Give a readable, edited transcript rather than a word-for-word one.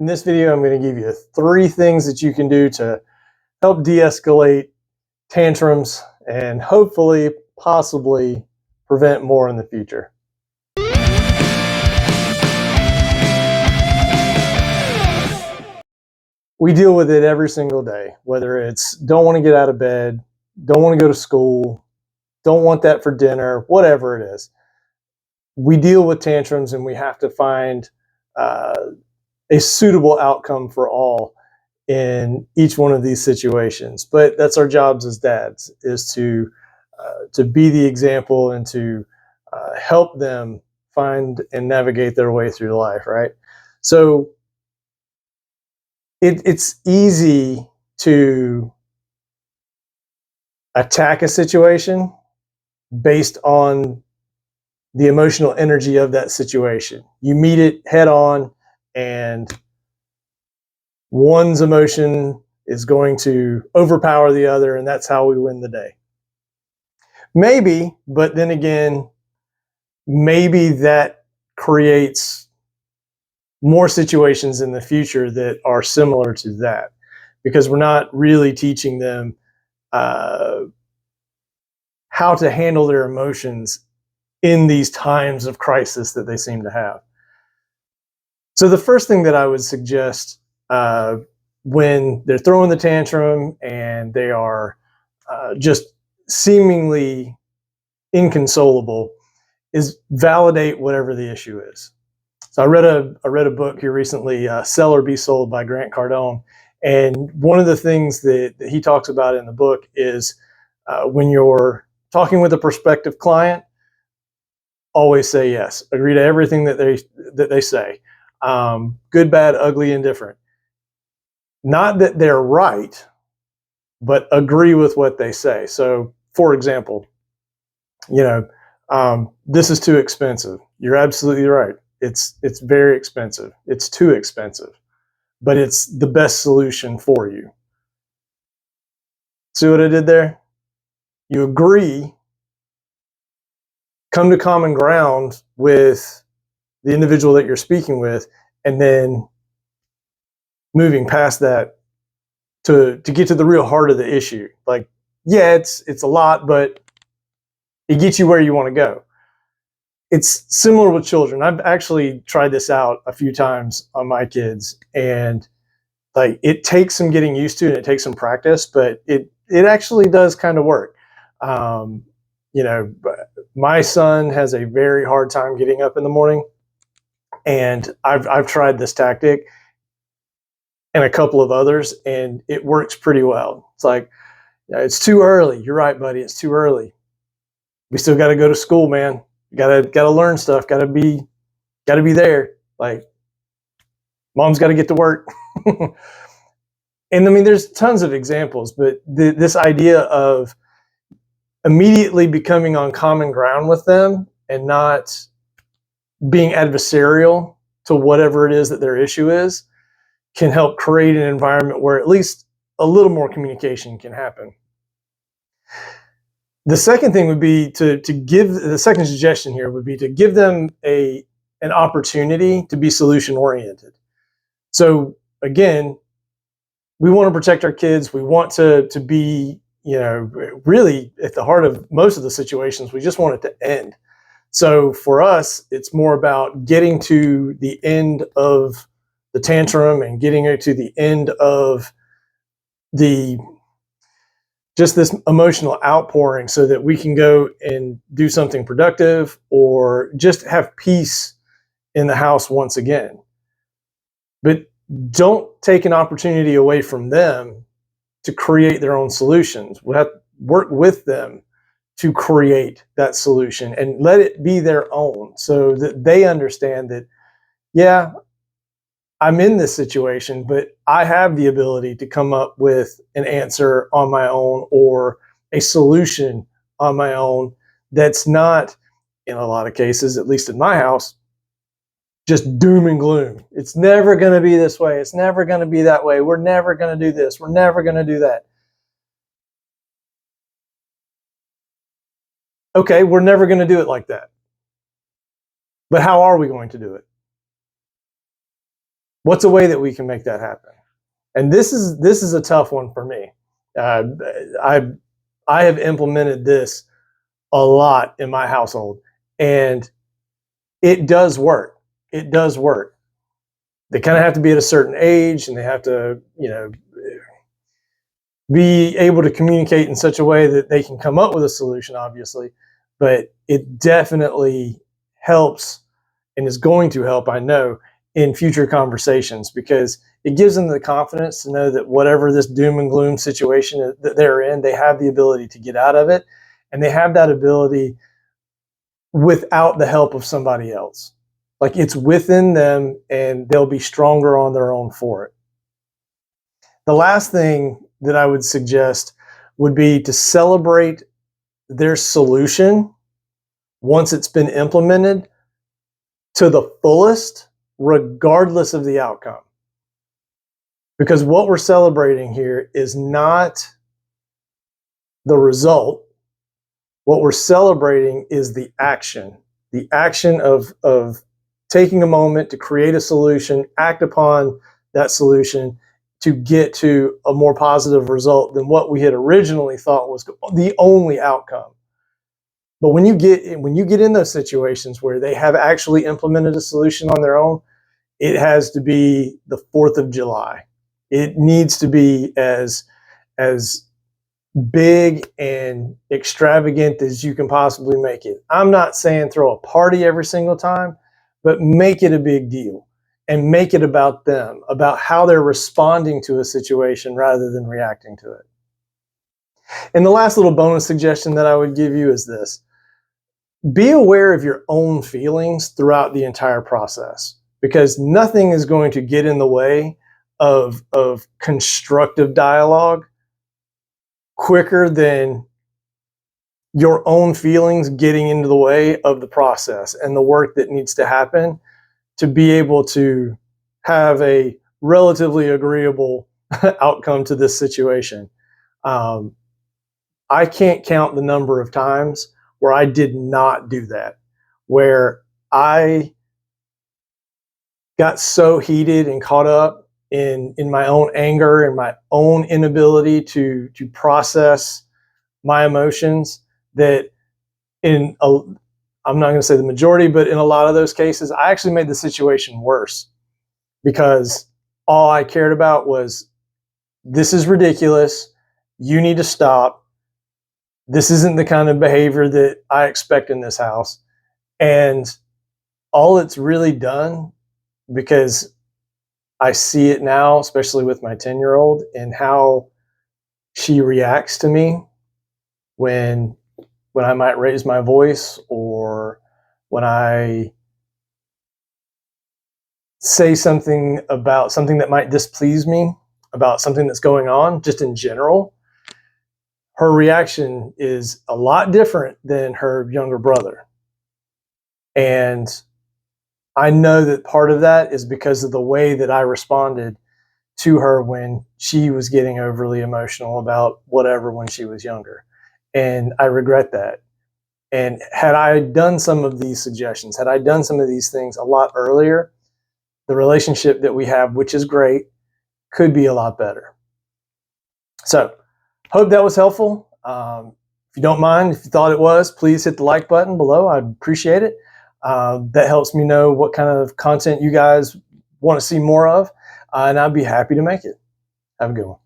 In this video, I'm going to give you 3 things that you can do to help de-escalate tantrums and hopefully, possibly prevent more in the future. We deal with it every single day, whether it's don't want to get out of bed, don't want to go to school, don't want that for dinner, whatever it is. We deal with tantrums and we have to find a suitable outcome for all in each one of these situations. But that's our jobs as dads, is to be the example and to help them find and navigate their way through life, right? So it's easy to attack a situation based on the emotional energy of that situation. You meet it head on, and one's emotion is going to overpower the other, and that's how we win the day. Maybe, but then again, maybe that creates more situations in the future that are similar to that, because we're not really teaching them how to handle their emotions in these times of crisis that they seem to have. So the first thing that I would suggest when they're throwing the tantrum and they are just seemingly inconsolable is validate whatever the issue is. So I read a book here recently, Sell or Be Sold by Grant Cardone. And one of the things that he talks about in the book is when you're talking with a prospective client, always say yes. Agree to everything that they say. Good, bad, ugly, indifferent. Not that they're right, but agree with what they say. So, for example, this is too expensive. You're absolutely right. It's very expensive. It's too expensive, but it's the best solution for you. See what I did there? You agree, come to common ground with the individual that you're speaking with, and then moving past that to get to the real heart of the issue. Like, yeah, it's a lot, but it gets you where you want to go. It's similar with children. I've actually tried this out a few times on my kids, and like it takes some getting used to and it takes some practice, but it actually does kind of work. My son has a very hard time getting up in the morning, and I've tried this tactic and a couple of others, and it works pretty well. It's like, it's too early. You're right, buddy. It's too early. We still got to go to school, man. Gotta learn stuff. Gotta be there. Like, mom's got to get to work. And I mean, there's tons of examples, but this idea of immediately becoming on common ground with them and not being adversarial to whatever it is that their issue is can help create an environment where at least a little more communication can happen. The second thing would be the second suggestion here would be to give them an opportunity to be solution oriented. So again, we want to protect our kids. We want to be, really at the heart of most of the situations, we just want it to end. So for us, it's more about getting to the end of the tantrum and getting it to the end of just this emotional outpouring so that we can go and do something productive or just have peace in the house once again. But don't take an opportunity away from them to create their own solutions. We have to work with them to create that solution and let it be their own so that they understand that, yeah, I'm in this situation, but I have the ability to come up with an answer on my own or a solution on my own that's not, in a lot of cases, at least in my house, just doom and gloom. It's never going to be this way. It's never going to be that way. We're never going to do this. We're never going to do that. Okay, we're never going to do it like that. But how are we going to do it? What's a way that we can make that happen? And this is a tough one for me. Uh, I have implemented this a lot in my household, and it does work. It does work. They kind of have to be at a certain age, and they have to, be able to communicate in such a way that they can come up with a solution, obviously. But it definitely helps, and is going to help, I know, in future conversations, because it gives them the confidence to know that whatever this doom and gloom situation that they're in, they have the ability to get out of it, and they have that ability without the help of somebody else. Like, it's within them, and they'll be stronger on their own for it. The last thing that I would suggest would be to celebrate their solution once it's been implemented to the fullest, regardless of the outcome. Because what we're celebrating here is not the result. What we're celebrating is the action of taking a moment to create a solution, act upon that solution to get to a more positive result than what we had originally thought was the only outcome. But when you get in those situations where they have actually implemented a solution on their own, it has to be the 4th of July. It needs to be as big and extravagant as you can possibly make it. I'm not saying throw a party every single time, but make it a big deal and make it about them, about how they're responding to a situation rather than reacting to it. And the last little bonus suggestion that I would give you is this: be aware of your own feelings throughout the entire process, because nothing is going to get in the way of constructive dialogue quicker than your own feelings getting into the way of the process and the work that needs to happen to be able to have a relatively agreeable outcome to this situation. I can't count the number of times where I did not do that, where I got so heated and caught up in my own anger and my own inability to process my emotions that I'm not going to say the majority, but in a lot of those cases, I actually made the situation worse, because all I cared about was, this is ridiculous. You need to stop. This isn't the kind of behavior that I expect in this house. And all it's really done, because I see it now, especially with my 10-year-old, and how she reacts to me when I might raise my voice, or when I say something about something that might displease me, about something that's going on, just in general. Her reaction is a lot different than her younger brother. And I know that part of that is because of the way that I responded to her when she was getting overly emotional about whatever when she was younger. And I regret that. And had I done some of these suggestions, had I done some of these things a lot earlier, the relationship that we have, which is great, could be a lot better. So, hope that was helpful. If you don't mind, if you thought it was, please hit the like button below. I'd appreciate it. That helps me know what kind of content you guys want to see more of, and I'd be happy to make it. Have a good one.